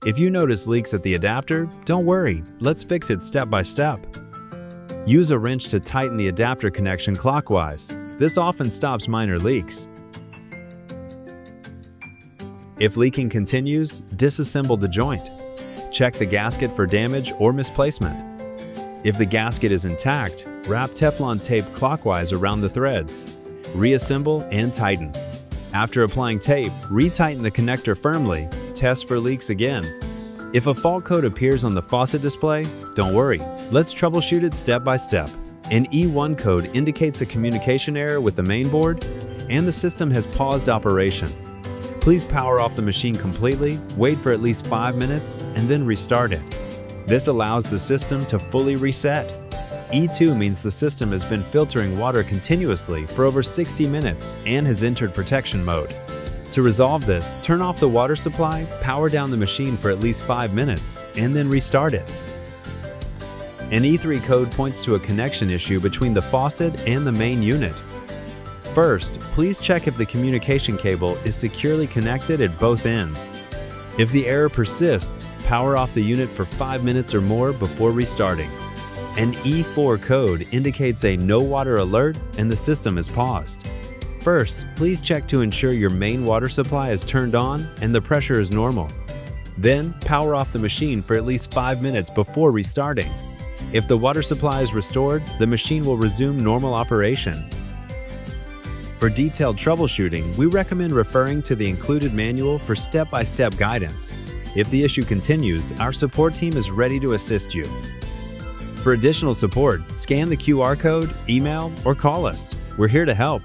If you notice leaks at the adapter, don't worry, let's fix it step by step. Use a wrench to tighten the adapter connection clockwise. This often stops minor leaks. If leaking continues, disassemble the joint. Check the gasket for damage or misplacement. If the gasket is intact, wrap Teflon tape clockwise around the threads. Reassemble and tighten. After applying tape, retighten the connector firmly. Test for leaks again. If a fault code appears on the faucet display, don't worry. Let's troubleshoot it step by step. An E1 code indicates a communication error with the mainboard, and the system has paused operation. Please power off the machine completely, wait for at least 5 minutes, and then restart it. This allows the system to fully reset. E2 means the system has been filtering water continuously for over 60 minutes and has entered protection mode. To resolve this, turn off the water supply, power down the machine for at least 5 minutes, and then restart it. An E3 code points to a connection issue between the faucet and the main unit. First, please check if the communication cable is securely connected at both ends. If the error persists, power off the unit for 5 minutes or more before restarting. An E4 code indicates a no water alert and the system is paused. First, please check to ensure your main water supply is turned on and the pressure is normal. Then, power off the machine for at least 5 minutes before restarting. If the water supply is restored, the machine will resume normal operation. For detailed troubleshooting, we recommend referring to the included manual for step-by-step guidance. If the issue continues, our support team is ready to assist you. For additional support, scan the QR code, email, or call us. We're here to help.